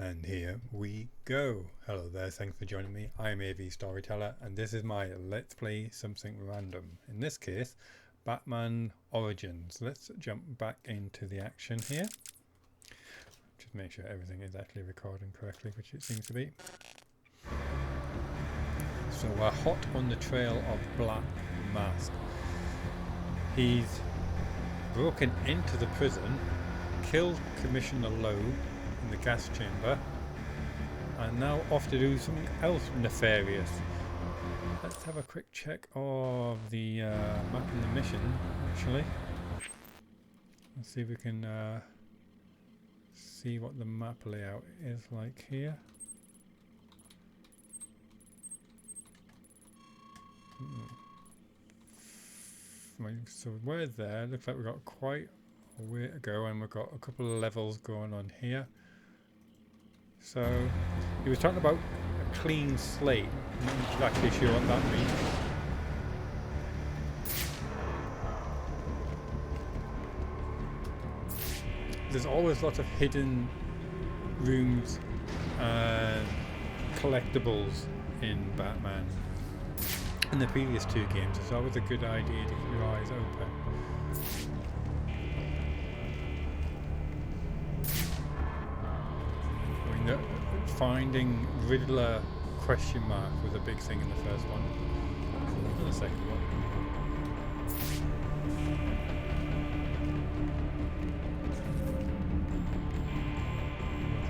And here we go. Hello there, thanks for joining me. I'm AV Storyteller and this is my Let's Play Something Random. In this case, Batman Origins. Let's jump back into the action here. Just make sure everything is actually recording correctly, which it seems to be. So we're hot on the trail of Black Mask. He's broken into the prison, killed Commissioner Lowe in the gas chamber, and now off to do something else nefarious. Let's have a quick check of the map and the mission, actually. Let's see if we can see what the map layout is like here. So we're there. Looks like we've got quite a way to go, and we've got a couple of levels going on here. So he was talking about a clean slate. I'm not exactly sure what that means. There's always lots of hidden rooms and collectibles in Batman. In the previous two games, it's always a good idea to keep your eyes open. I mean, finding Riddler question mark was a big thing in the first one. And the second one.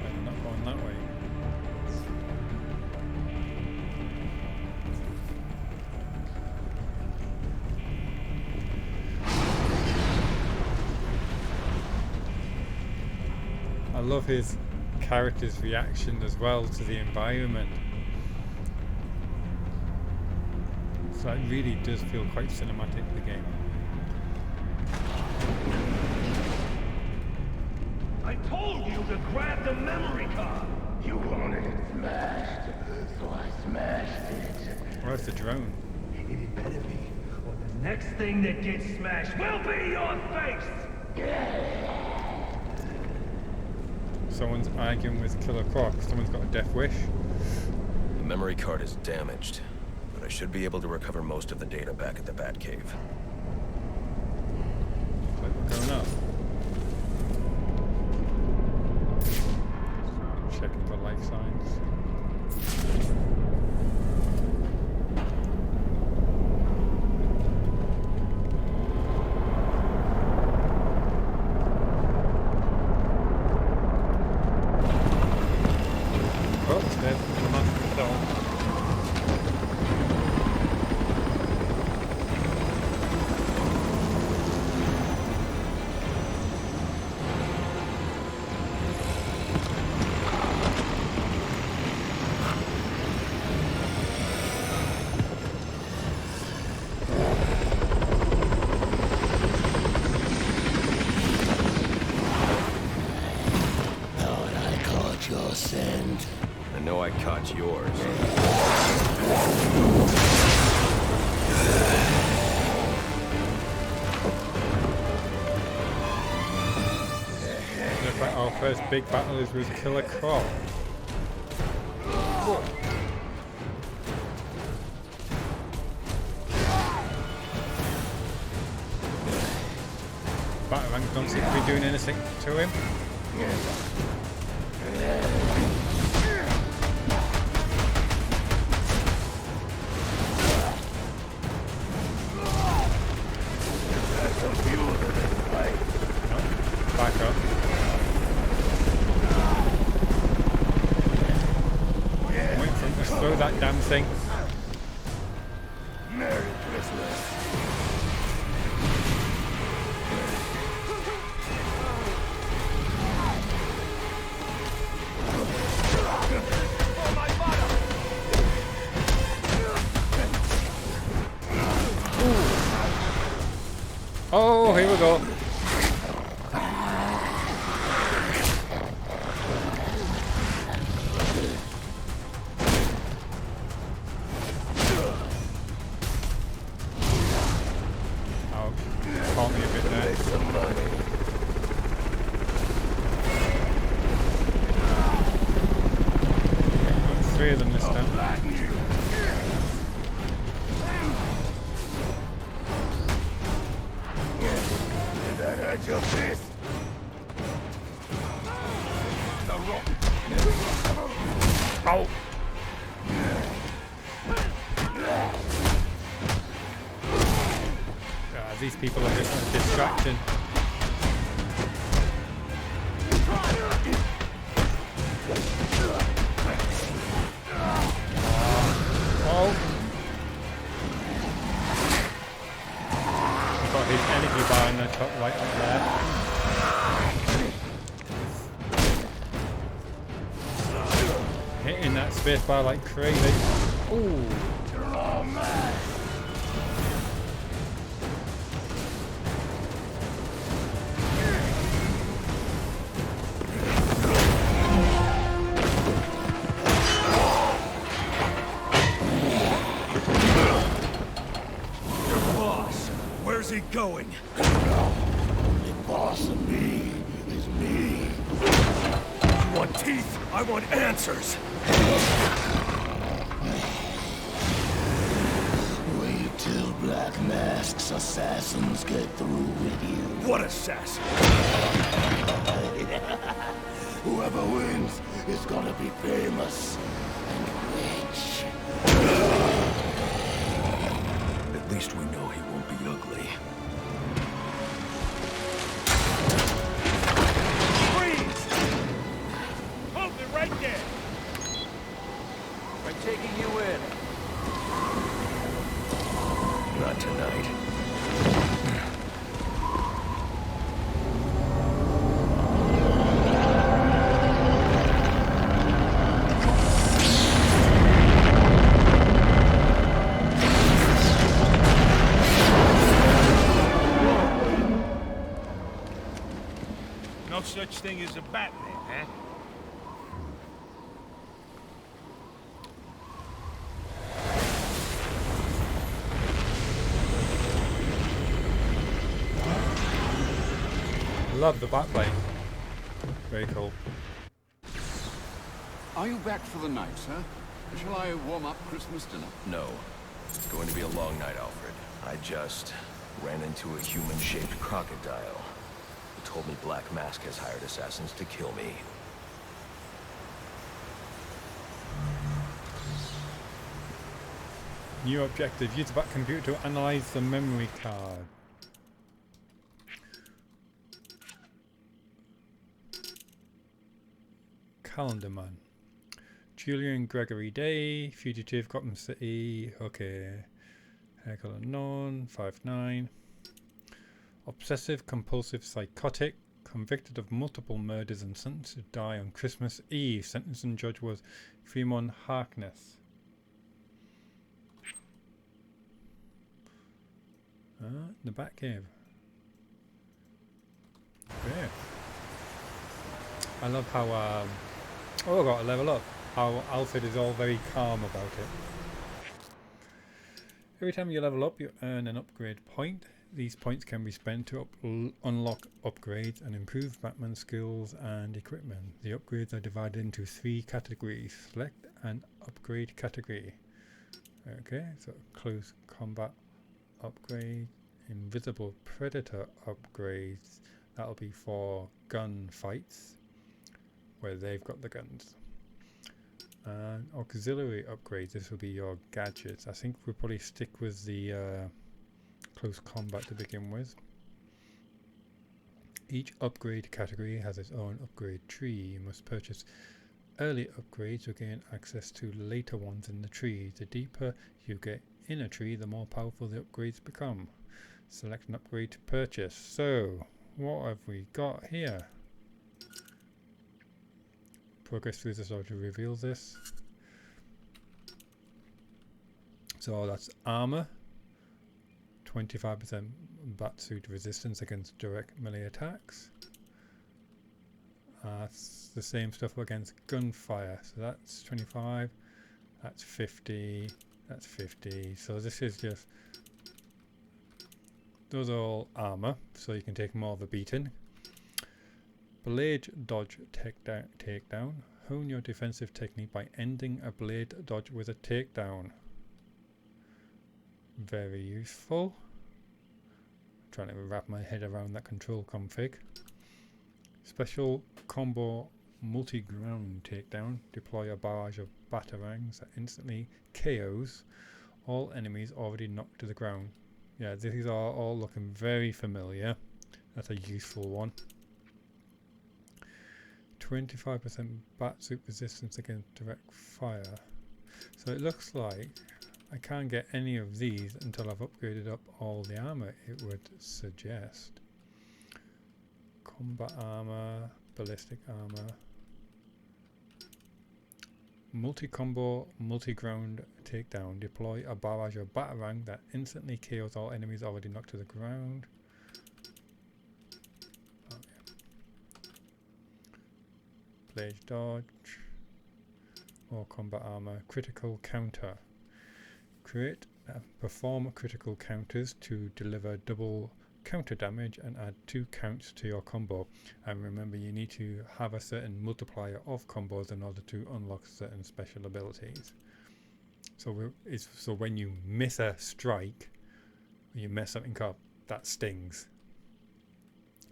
I'm not going that way. I love his character's reaction as well to the environment. So it really does feel quite cinematic, the game. I told you to grab the memory card! You wanted it smashed, so I smashed it. Where's the drone? It better be, or the next thing that gets smashed will be your face! Someone's arguing with Killer Croc. Someone's got a death wish. The memory card is damaged, but I should be able to recover most of the data back at the Batcave. Looks like we're going up. Checking for life signs. I know I caught yours. Looks like our first big battle is with Killer Croc. Batarang don't seem to be doing anything to him. Back up. Wait for him to throw that damn thing. Merry Christmas. Oh, here we go. Caught me a bit there. Make some money. 3 of them this time. Did that hurt your fist? Oh! These people are just a distraction. Oh! Got his energy bar in the top right up there. Hitting that space bar like crazy. Ooh! Where's he going? The boss of me is me. You want teeth? I want answers. Wait till Black Mask's assassins get through with you. What assassin? Whoever wins is gonna be famous and rich. At least we know he won't be ugly. Freeze! Hold it right there! I'm taking you in. Not tonight. No such thing as a Batman, huh? Love the backplane. Very cool. Are you back for the night, sir? Shall I warm up Christmas dinner? No. It's going to be a long night, Alfred. I just ran into a human-shaped crocodile. He told me Black Mask has hired assassins to kill me. New objective. Use the back computer to analyze the memory card. Calendar Man. Julian Gregory Day. Fugitive. Gotham City. Okay. Haircut unknown. 5'9". Obsessive compulsive psychotic. Convicted of multiple murders and sentenced to die on Christmas Eve. Sentencing judge was Fremont Harkness. The Bat Cave. Yeah. I love how oh, I got a level up. How Alfred is all very calm about it. Every time you level up, you earn an upgrade point. These points can be spent to unlock upgrades and improve Batman's skills and equipment. The upgrades are divided into 3 categories. Select an upgrade category. Okay, so close combat upgrade, invisible predator upgrades. That'll be for gun fights where they've got the guns. And auxiliary upgrades, this will be your gadgets. I think we'll probably stick with the close combat to begin with. Each upgrade category has its own upgrade tree. You must purchase early upgrades to gain access to later ones in the tree. The deeper you get in a tree, the more powerful the upgrades become. Select an upgrade to purchase. So, what have we got here? Progress through this order reveals this. So that's armor, 25% batsuit resistance against direct melee attacks. It's the same stuff against gunfire. So that's 25, that's 50, that's 50. So this is just, those are all armor, so you can take more of a beating. Blade dodge takedown. Hone your defensive technique by ending a blade dodge with a takedown. Very useful. Trying to wrap my head around that control config. Special combo multi-ground takedown. Deploy a barrage of batarangs that instantly KOs all enemies already knocked to the ground. Yeah, these are all looking very familiar. That's a useful one. 25% bat suit resistance against direct fire. So it looks like I can't get any of these until I've upgraded up all the armor, it would suggest. Combat armor, ballistic armor. Multi-combo, multi-ground takedown. Deploy a barrage of batarang that instantly KOs all enemies already knocked to the ground. Oh, yeah. Blade dodge. More combat armor. Critical counter. Perform critical counters to deliver double counter damage and add 2 counts to your combo. And remember, you need to have a certain multiplier of combos in order to unlock certain special abilities. So when you miss a strike, you mess something up, that stings,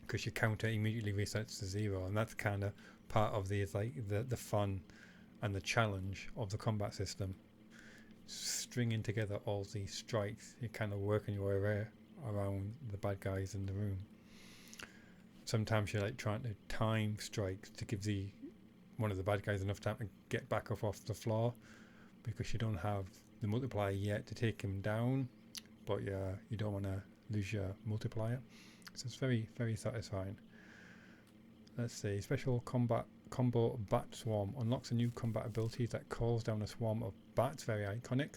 because your counter immediately resets to 0, and that's kind of part of the fun and the challenge of the combat system. Stringing together all these strikes, you're kind of working your way around the bad guys in the room. Sometimes you're like trying to time strikes to give one of the bad guys enough time to get back up off the floor, because you don't have the multiplier yet to take him down, but you don't want to lose your multiplier. So it's very, very satisfying. Let's see. Special combo bat swarm unlocks a new combat ability that calls down a swarm of bats. Very iconic.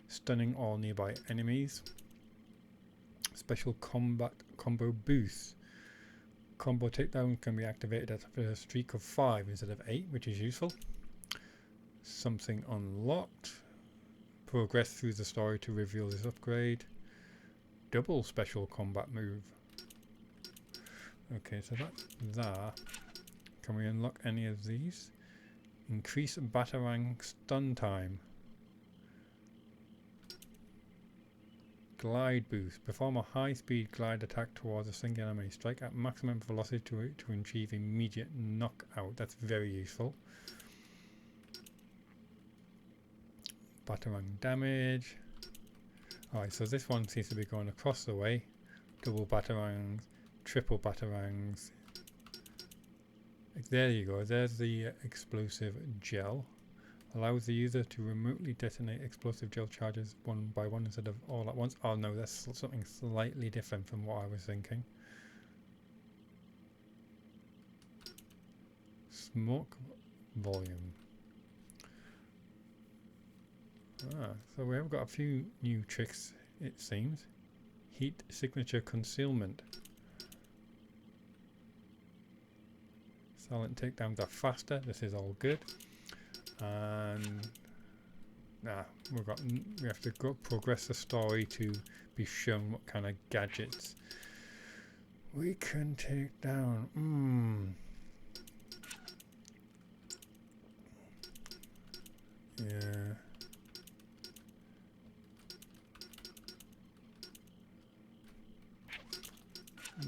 Stunning all nearby enemies. Special combat combo boost. Combo takedown can be activated after a streak of 5 instead of 8, which is useful. Something unlocked. Progress through the story to reveal this upgrade. Double special combat move. Okay, so that's that. Can we unlock any of these? Increase batarang stun time. Glide boost. Perform a high-speed glide attack towards a single enemy. Strike at maximum velocity to achieve immediate knockout. That's very useful. Batarang damage. Alright, so this one seems to be going across the way. Double batarangs, triple batarangs. There you go. There's the explosive gel. Allows the user to remotely detonate explosive gel charges one by one instead of all at once. Oh no, that's something slightly different from what I was thinking. Smoke volume. So we have got a few new tricks, it seems. Heat signature concealment. Silent takedowns are faster. This is all good. And we have to progress the story to be shown what kind of gadgets we can take down. Yeah.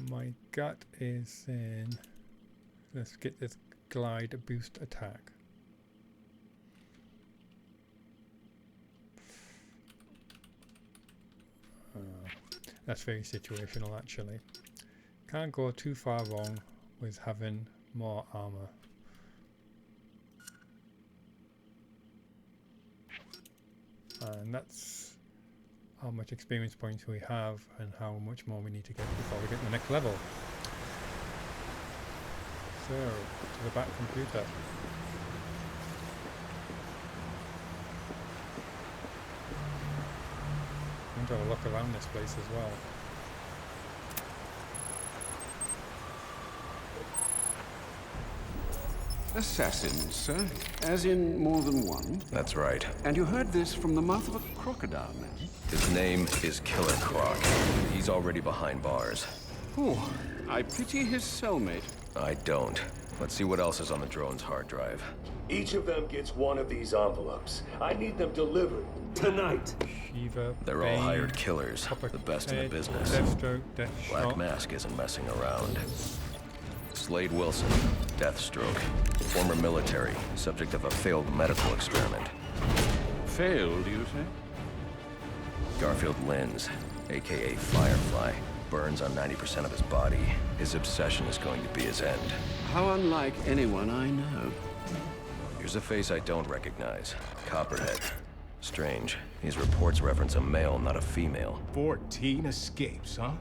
My gut is saying, let's get this glide boost attack. That's very situational, actually. Can't go too far wrong with having more armor. And that's how much experience points we have and how much more we need to get before we get to the next level. So, to the back computer. I'm going to have a look around this place as well. Assassins, sir? As in more than one? That's right. And you heard this from the mouth of a crocodile, man? His name is Killer Croc. He's already behind bars. Oh, I pity his cellmate. I don't. Let's see what else is on the drone's hard drive. Each of them gets one of these envelopes. I need them delivered tonight. Shiva, They're all Bane, hired killers, Copper the best in the Head, business. Deathstroke, Black Deathshot. Mask isn't messing around. Slade Wilson, Deathstroke, former military, subject of a failed medical experiment. Failed, you say? Garfield Linz, aka Firefly, burns on 90% of his body. His obsession is going to be his end. How unlike anyone I know. Here's a face I don't recognize. Copperhead. Strange. These reports reference a male, not a female. 14 escapes, huh?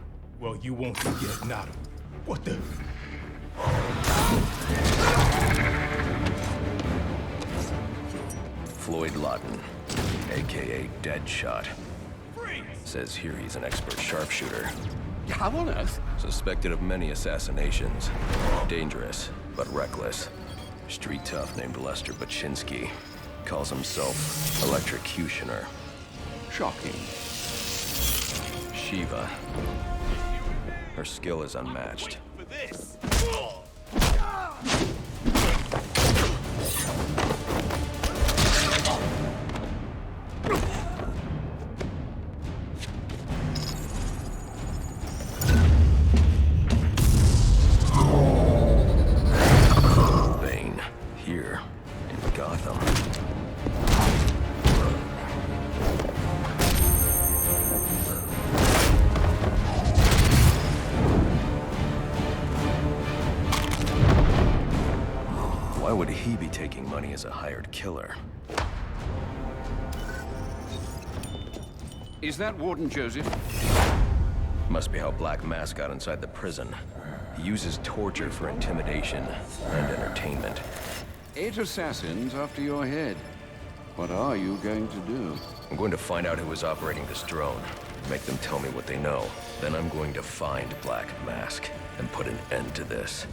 Well, you won't forget Nada. What the? Floyd Lawton, aka Deadshot. Says here he's an expert sharpshooter. How on earth? Suspected of many assassinations. Dangerous, but reckless. Street tough named Lester Baczynski. Calls himself Electrocutioner. Shocking. Shiva. Her skill is unmatched. Bane, here in Gotham. Why would he be taking money as a hired killer? Is that Warden Joseph? Must be how Black Mask got inside the prison. He uses torture for intimidation and entertainment. 8 assassins after your head. What are you going to do? I'm going to find out who is operating this drone. Make them tell me what they know. Then I'm going to find Black Mask and put an end to this.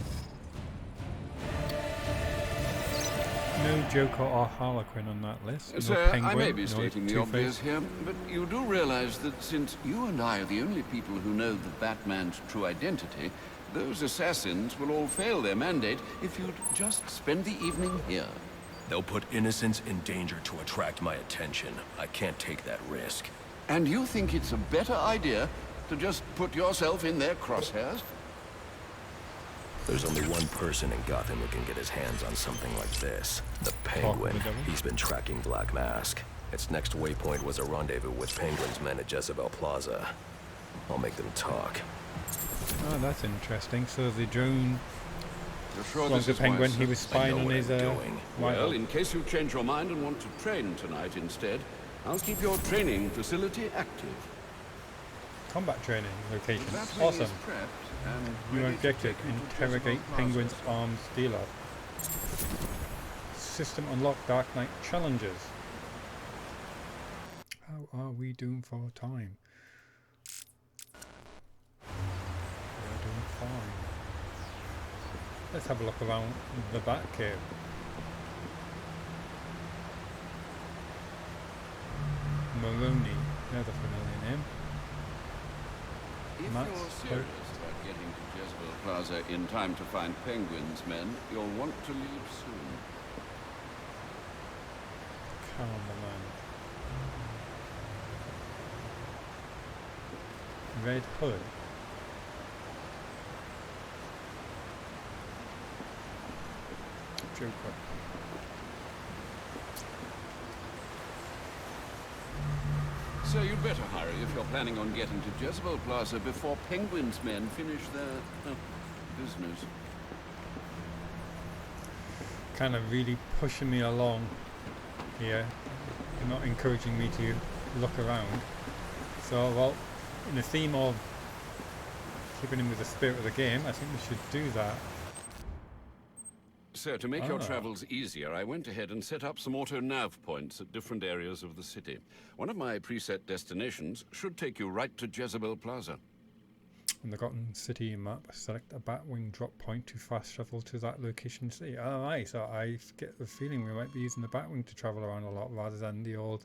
No Joker or Harlequin on that list. No Sir, Penguin, I may be no stating the Two-Face. obvious here, but you do realize that since you and I are the only people who know the Batman's true identity, those assassins will all fail their mandate if you'd just spend the evening here. They'll put innocents in danger to attract my attention. I can't take that risk. And you think it's a better idea to just put yourself in their crosshairs? There's only one person in Gotham who can get his hands on something like this. The Penguin. the devil? He's been tracking Black Mask. Its next waypoint was a rendezvous with Penguin's men at Jezebel Plaza. I'll make them talk. Oh, that's interesting. So the drone You're sure was this the is Penguin. wise, He sir? was I spying know on what his I'm doing. Well, rival. in case you change your mind and want to train tonight instead, I'll keep your training facility active. Combat training location. That wing Awesome. is prepped and New ready to objective: take you to interrogate Jezebel Plaza. Penguin's arms dealer. System unlock Dark Knight challenges. How are we doing for time? We're doing fine. Let's have a look around the Batcave. Maroni, another familiar name. If Max, you're Hope. serious about getting to Jezebel Plaza in time to find Penguin's men, you'll want to leave soon. Carmelin. Red Hood. Joker. So you'd better hurry if you're planning on getting to Jezebel Plaza before Penguin's men finish their business. Kind of really pushing me along here. You're not encouraging me to look around. So, well, in the theme of keeping in with the spirit of the game, I think we should do that. So, to make your Ah. travels easier, I went ahead and set up some auto-nav points at different areas of the city. One of my preset destinations should take you right to Jezebel Plaza. On the Gotham City map, select a Batwing drop point to fast travel to that location city. Alright, so I get the feeling we might be using the Batwing to travel around a lot rather than the old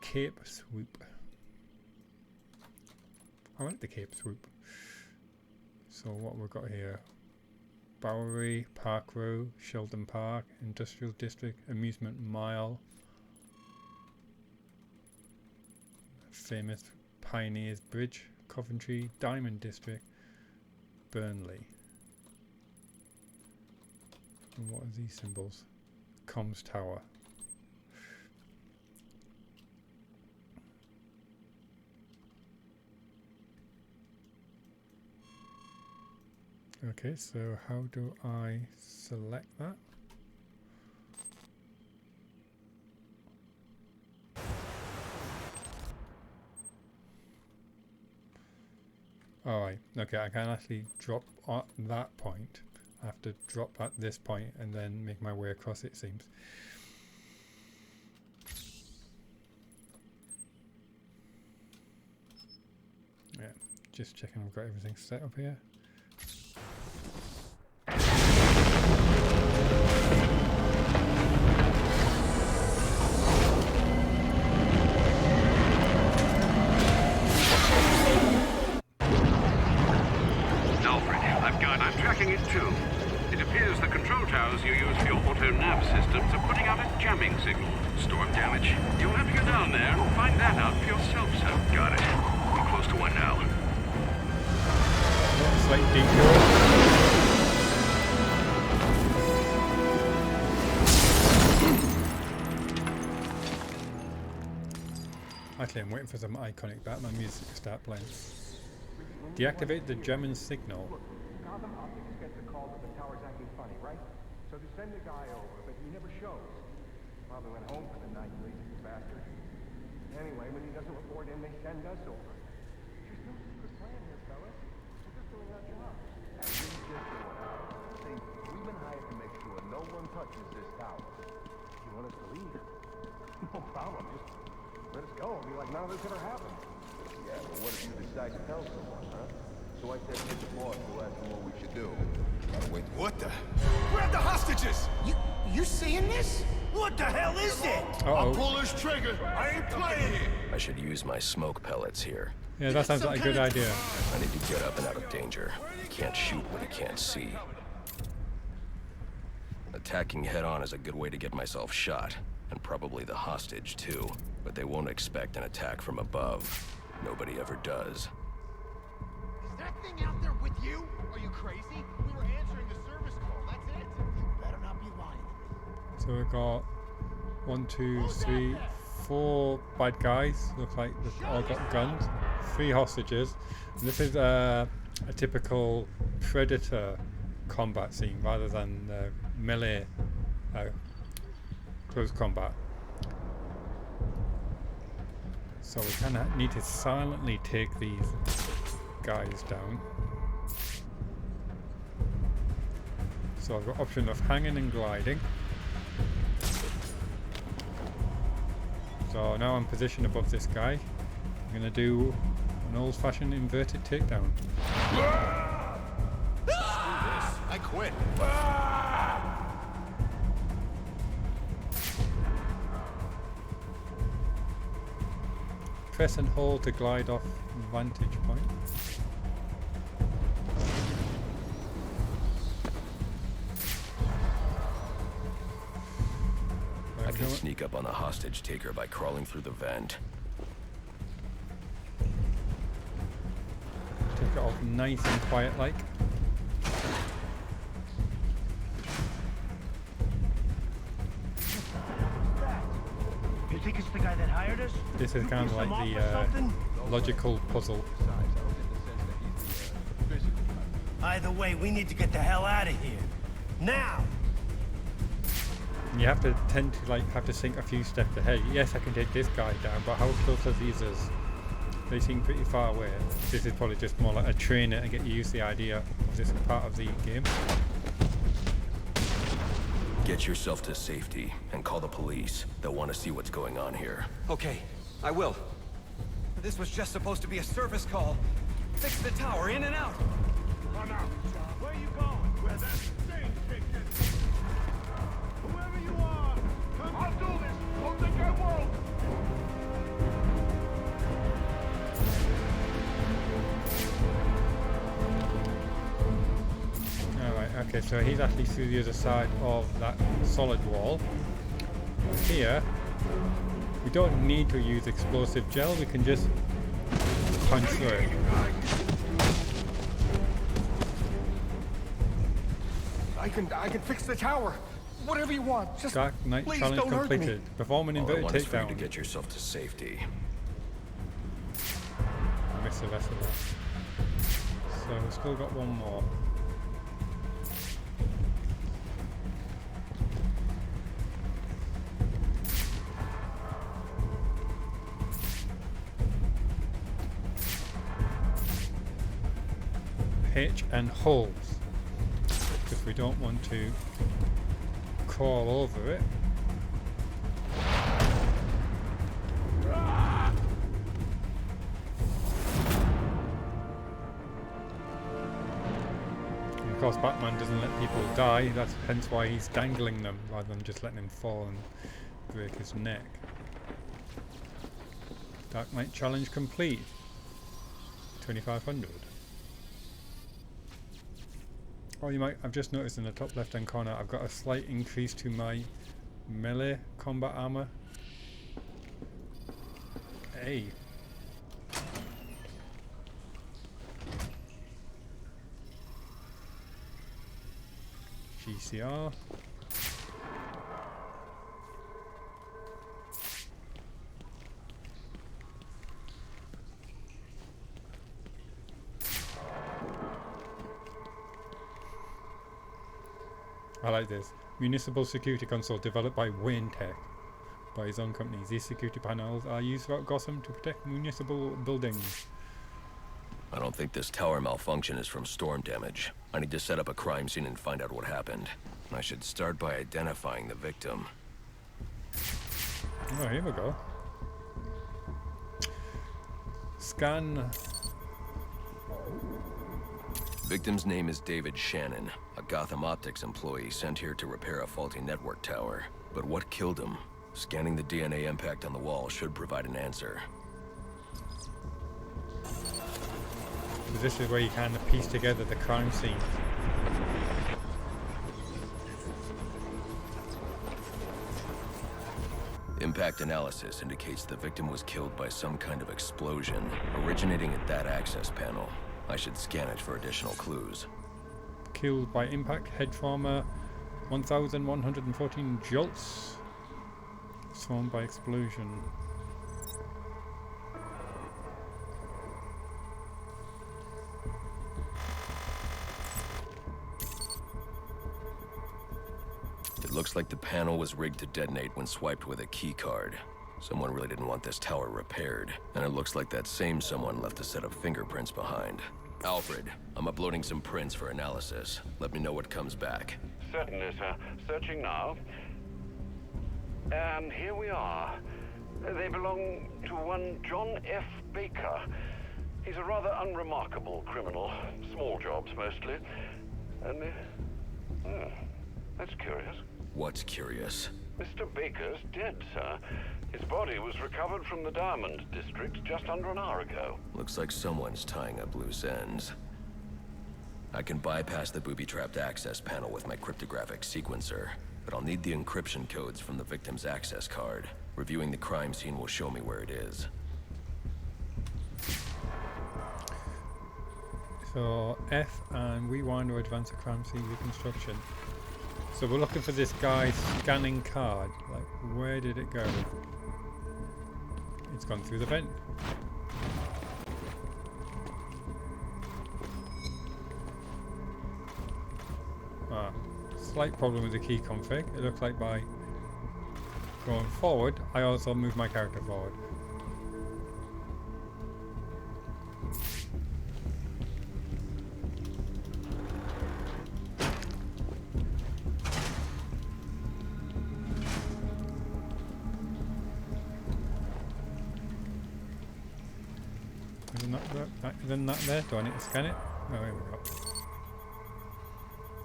Cape Swoop. I like the Cape Swoop. So what we've got here: Bowery, Park Row, Sheldon Park, Industrial District, Amusement Mile, famous Pioneers Bridge, Coventry, Diamond District, Burnley. And what are these symbols? Comms Tower. Okay, so how do I select that? Alright, okay, I can actually drop at that point. I have to drop at this point and then make my way across, it seems. Yeah, just checking I've got everything set up here. I'm tracking it too. It appears the control towers you use for your auto-nav systems are putting out a jamming signal. Storm damage? You'll have to go down there and find that out for yourself, sir. Got it. I'm close to one now. Slight detour. Actually, I'm waiting for some iconic Batman music to start playing. Deactivate the German signal. Gotham Optics gets a call that the tower's acting funny, right? So they send the guy over, but he never shows. Probably went home for the night, lazy bastard. Anyway, when he doesn't report in, they send us over. There's no secret plan here, fellas. We're just doing our job. And we just doing ours. See, we've been hired to make sure no one touches this tower. You want us to leave? No problem. Just let us go and be like none of this ever happened. Yeah, but what if you decide to tell someone, huh? So I said, hit the boss, we'll ask him what we should do. Gotta wait. What the? Grab the hostages! You seeing this? What the hell is it? Uh-oh. I'll pull this trigger. I ain't playing. I should use my smoke pellets here. Yeah, that sounds like a good idea. I need to get up and out of danger. You can't shoot what you can't see. Attacking head-on is a good way to get myself shot. And probably the hostage, too. But they won't expect an attack from above. Nobody ever does. Is that thing out there with you? Are you crazy? We were answering the service call, that's it. You better not be lying. So we've got 1, 2, 3, 4 bad guys. Look like they've all got guns. 3 hostages. And this is a typical Predator combat scene rather than melee close combat. So we kind of need to silently take these guys down. So I've got option of hanging and gliding. So now I'm positioned above this guy. I'm going to do an old-fashioned inverted takedown. I quit. Press and hold to glide off vantage point. I can sneak up on the hostage taker by crawling through the vent. Take it off nice and quiet like. You think it's the guy that hired us? This is kind of like the logical puzzle. Either way, we need to get the hell out of here. Now! You have to tend to have to think a few steps ahead. Yes, I can take this guy down, but how close are these us? They seem pretty far away. This is probably just more like a trainer and get you used to the idea of this part of the game. Get yourself to safety and call the police. They'll want to see what's going on here. Okay, I will. This was just supposed to be a service call. Fix the tower in and out. Come out. Where you going? Where that thing is. Whoever you are, come. I'll do this. Don't think I won't. Okay, so he's actually through the other side of that solid wall. Here, we don't need to use explosive gel, we can just punch through it. I can fix the tower. Whatever you want. Just Dark Knight please challenge don't hurt me. completed. Perform an All I inverted want is for you to takedown. get yourself to safety. I missed the rest of that. So we've still got one more. Hitch and holes, because we don't want to crawl over it. And of course Batman doesn't let people die, that's hence why he's dangling them rather than just letting him fall and break his neck. Dark Knight challenge complete. 2500. Oh, you might, I've just noticed in the top left hand corner I've got a slight increase to my melee combat armor. Hey. GCR. I like this. Municipal security console developed by Wayne Tech, by his own company. These security panels are used throughout Gotham to protect municipal buildings. I don't think this tower malfunction is from storm damage. I need to set up a crime scene and find out what happened. I should start by identifying the victim. Oh, here we go. Scan. Victim's name is David Shannon, a Gotham Optics employee sent here to repair a faulty network tower. But what killed him? Scanning the DNA impact on the wall should provide an answer. So this is where you kind of piece together the crime scene. Impact analysis indicates the victim was killed by some kind of explosion, originating at that access panel. I should scan it for additional clues. Killed by impact, head trauma, 1,114 jolts. Thrown by explosion. It looks like the panel was rigged to detonate when swiped with a key card. Someone really didn't want this tower repaired, and it looks like that same someone left a set of fingerprints behind. Alfred, I'm uploading some prints for analysis. Let me know what comes back. Certainly, sir. Searching now. And here we are. They belong to one John F. Baker. He's a rather unremarkable criminal. Small jobs, mostly. And, that's curious. What's curious? Mr. Baker's dead, sir. His body was recovered from the Diamond District just under an hour ago. Looks like someone's tying up loose ends. I can bypass the booby-trapped access panel with my cryptographic sequencer, but I'll need the encryption codes from the victim's access card. Reviewing the crime scene will show me where it is. So F and rewind or advance a crime scene reconstruction. So we're looking for this guy's scanning card. Like, where did it go? It's gone through the vent. Ah, slight problem with the key config. It looks like by going forward, I also move my character forward. Isn't that there? Do I need to scan it? Oh, here we go.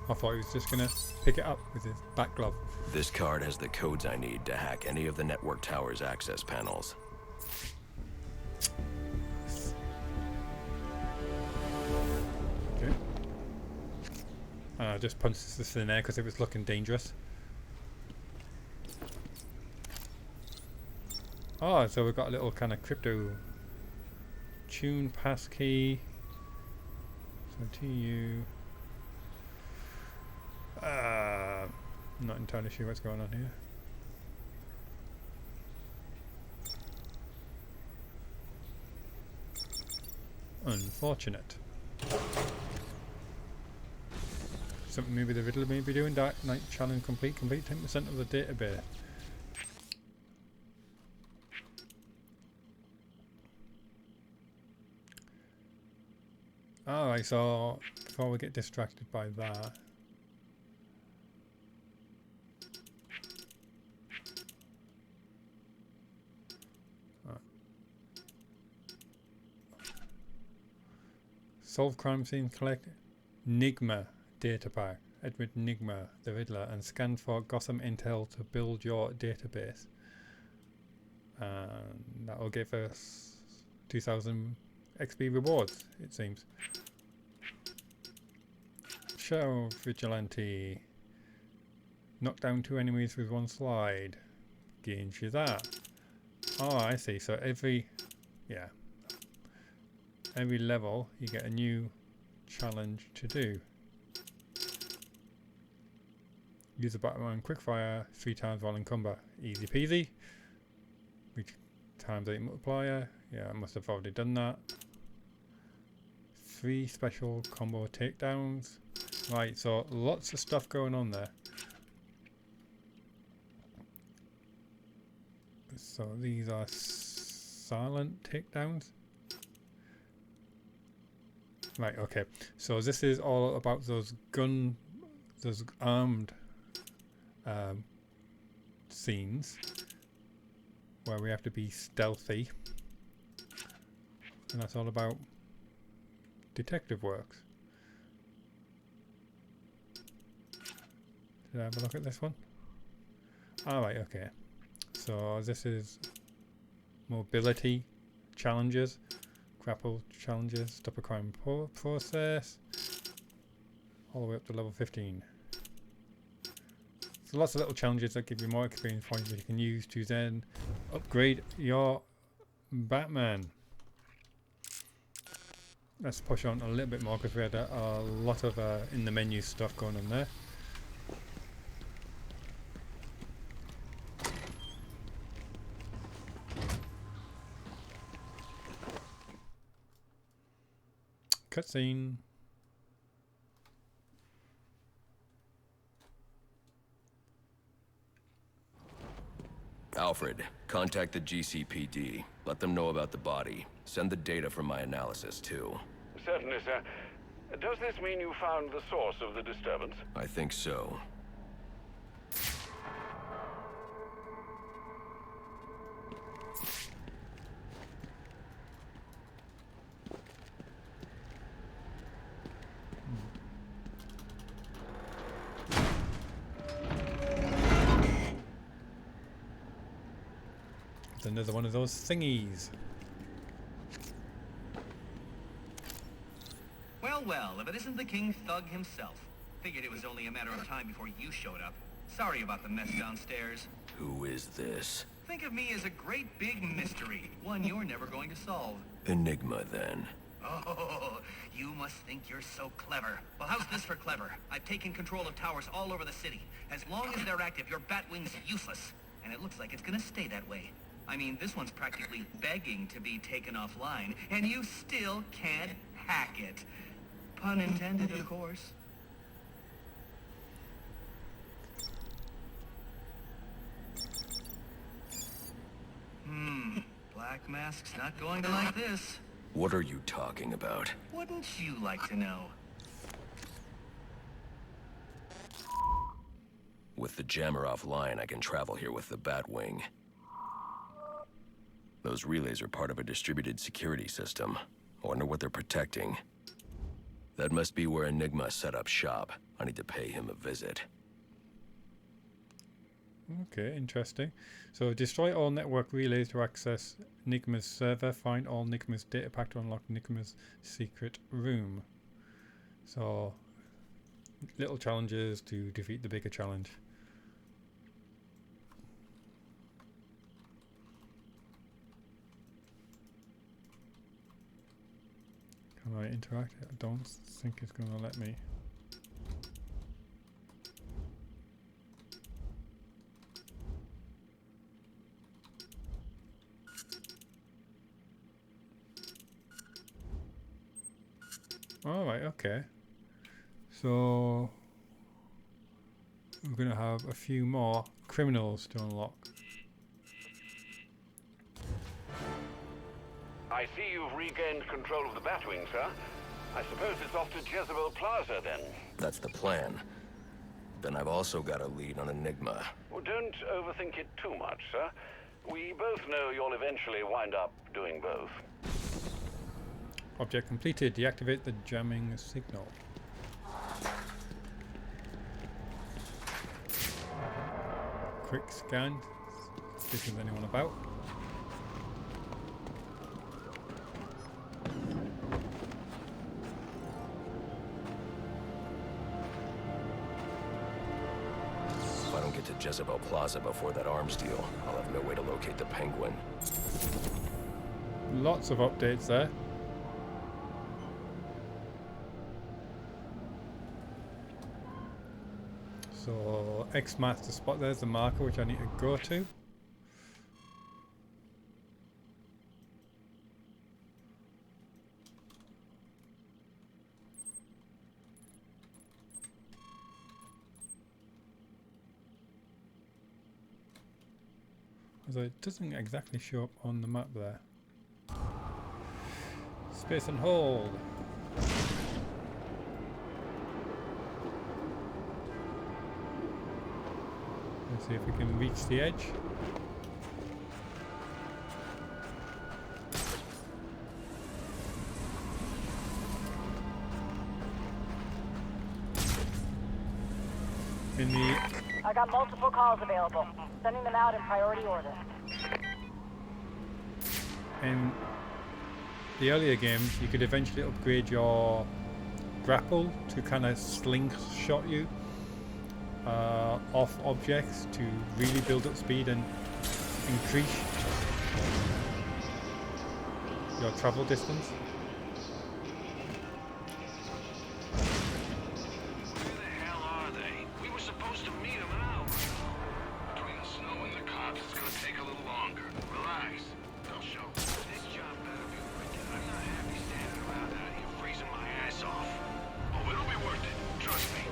I thought he was just gonna pick it up with his back glove. This card has the codes I need to hack any of the network tower's access panels. Okay. And I just punched this in there because it was looking dangerous. Oh, so we've got a little kind of crypto tune passkey. So TU. Not entirely sure what's going on here. Unfortunate. Something maybe the Riddler may be doing. Dark Knight challenge complete. Complete 10% of the database. Alright, so before we get distracted by that. Solve crime scene, collect Nigma data pack. Edward Nigma, the Riddler, and scan for Gotham intel to build your database. And that will give us 2000 XP rewards, it seems. Show Vigilante. Knock down 2 enemies with 1 slide. Gains you that. Oh, I see. So every level you get a new challenge to do. Use the Batman quickfire 3 times while in combat. Easy peasy. Which times 8 multiplier. Yeah, I must have already done that. 3 special combo takedowns. Right, so lots of stuff going on there. So these are silent takedowns. Right, okay. So this is all about those armed scenes where we have to be stealthy. And that's all about detective works. Did I have a look at this one? Alright, okay. So this is mobility challenges, grapple challenges, stop a crime process, all the way up to level 15. So lots of little challenges that give you more experience points that you can use to then upgrade your Batman. Let's push on a little bit more because we had a lot of in the menu stuff going on there. Cutscene. Alfred, contact the GCPD. Let them know about the body. Send the data from my analysis, too. Certainly, sir. Does this mean you found the source of the disturbance? I think so. It's another one of those thingies. Well, if it isn't the King Thug himself. Figured it was only a matter of time before you showed up. Sorry about the mess downstairs. Who is this? Think of me as a great big mystery, one you're never going to solve. Enigma, then. Oh, you must think you're so clever. Well, how's this for clever? I've taken control of towers all over the city. As long as they're active, your Batwing's useless. And it looks like it's gonna stay that way. I mean, this one's practically begging to be taken offline, and you still can't hack it. Pun intended, of course. Black Mask's not going to like this. What are you talking about? Wouldn't you like to know? With the jammer offline, I can travel here with the Batwing. Those relays are part of a distributed security system. I wonder what they're protecting. That must be where Enigma set up shop. I need to pay him a visit. Okay, interesting. So destroy all network relays to access Enigma's server. Find all Enigma's data pack to unlock Enigma's secret room. So little challenges to defeat the bigger challenge. Can I interact? I don't think it's going to let me. Alright, okay. So we're going to have a few more criminals to unlock. I see you've regained control of the Batwing, sir. I suppose it's off to Jezebel Plaza, then. That's the plan. Then I've also got a lead on Enigma. Well, don't overthink it too much, sir. We both know you'll eventually wind up doing both. Object completed. Deactivate the jamming signal. Quick scan. See if there's anyone about. If I don't get to Jezebel Plaza before that arms deal, I'll have no way to locate the Penguin. Lots of updates there. So X-Master spot, there's the marker which I need to go to. So it doesn't exactly show up on the map there. Space and hold. Let's see if we can reach the edge. I got multiple calls available. Sending them out in priority order. In the earlier games, you could eventually upgrade your grapple to kind of slingshot you off objects to really build up speed and increase your travel distance. Where the hell are they? We were supposed to meet them an hour ago. Between the snow and the cops, it's gonna take a little longer. Relax. They'll show. This job better be worth it. I'm not happy standing around out here freezing my ass off. Oh, it'll be worth it. Trust me.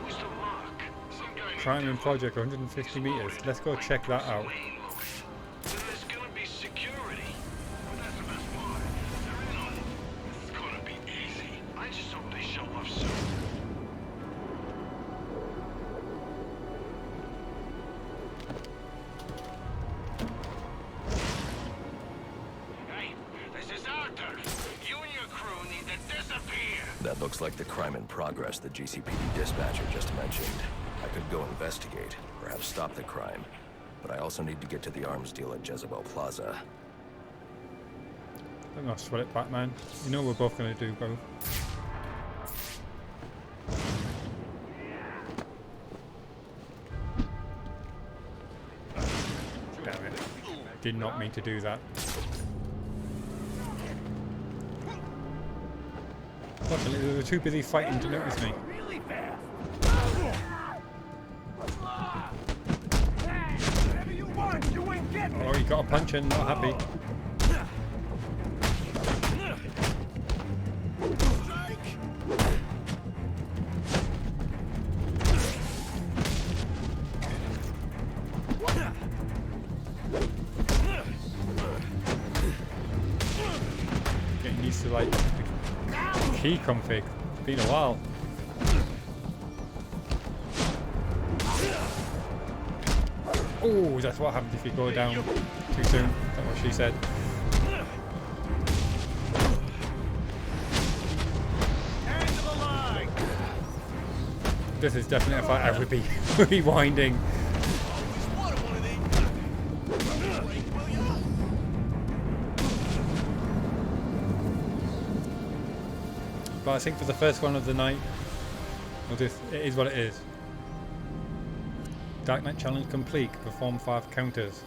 Who's the mark? Some guy named Crime Project 150 meters. Let's go check that out. Then there's gonna be security. But that's the best part. They're in on it. It's gonna be easy. I just hope they show up soon. Hey, this is Arthur. You and your crew need to disappear. That looks like the crime in progress the GCPD dispatcher just mentioned. I could go investigate, perhaps stop the crime, but I also need to get to the arms deal at Jezebel Plaza. Don't know, sweat it, Batman. You know we're both going to do both. Damn it. Did not mean to do that. Fortunately, they were too busy fighting to notice me. Oh, he got a punch in, not happy. Getting used to like the key config. It's been a while. Oh, that's what happens if you go down too soon. That's what she said. This is definitely a fight I would be rewinding. But I think for the first one of the night, Well, this, it is what it is. Dark Knight challenge complete. Perform 5 counters.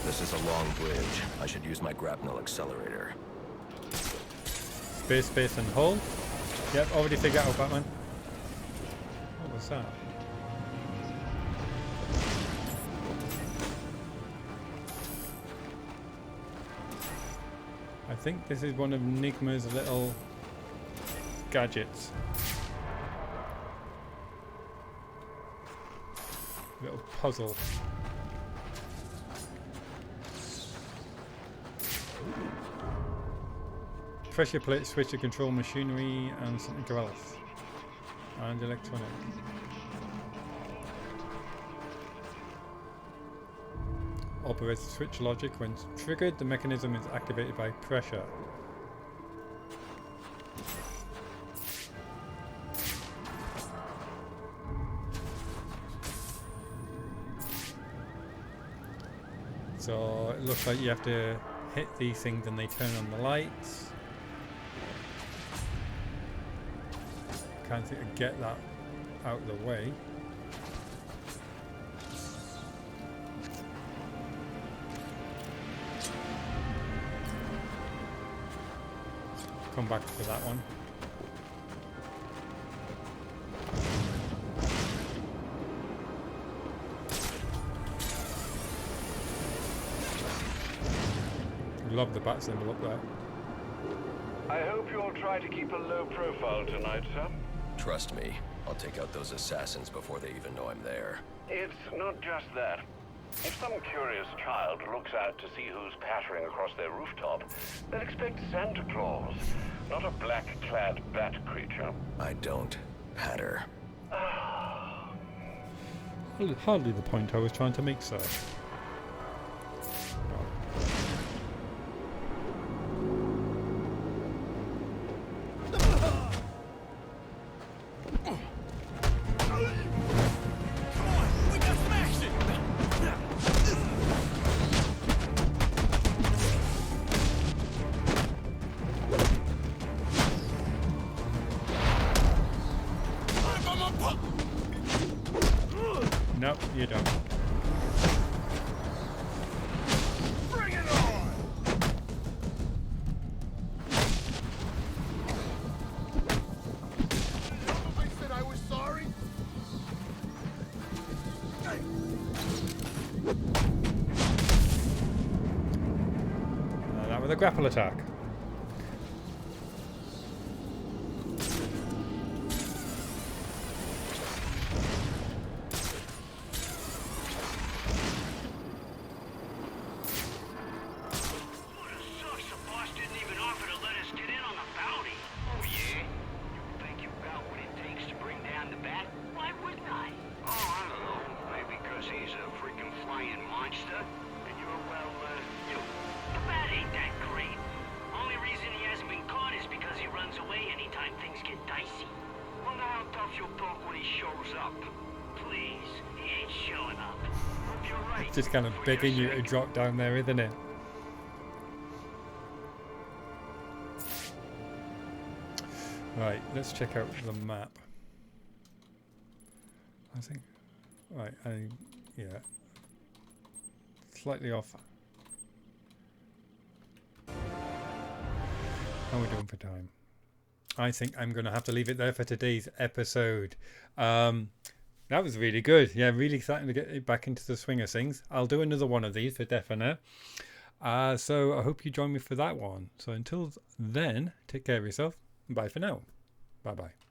This is a long bridge. I should use my grapnel accelerator. Space, space, and hold. Yep, already figured out, Batman. What was that? I think this is one of Nigma's little gadgets. Little puzzle. Pressure plate, switch to control machinery, and something else. And electronic. Operates switch logic. When triggered, the mechanism is activated by pressure. So it looks like you have to hit these things and they turn on the lights. Can't seem to get that out of the way. Come back for that one. Love the bat symbol up there. I hope you'll try to keep a low profile tonight, sir. Trust me, I'll take out those assassins before they even know I'm there. It's not just that. If some curious child looks out to see who's pattering across their rooftop, they'll expect Santa Claus, not a black-clad bat creature. I don't patter. Hardly the point I was trying to make, sir. Nope, you don't. Bring it on! I said I was sorry. That was a grapple attack. Just kind of begging you to drop down there, isn't it? Right, let's check out the map. I think, right, yeah, slightly off. How are we doing for time? I think I'm going to have to leave it there for today's episode. That was really good. Yeah, really starting to get back into the swing of things. I'll do another one of these for definite. So I hope you join me for that one. So until then, take care of yourself. Bye for now. Bye-bye.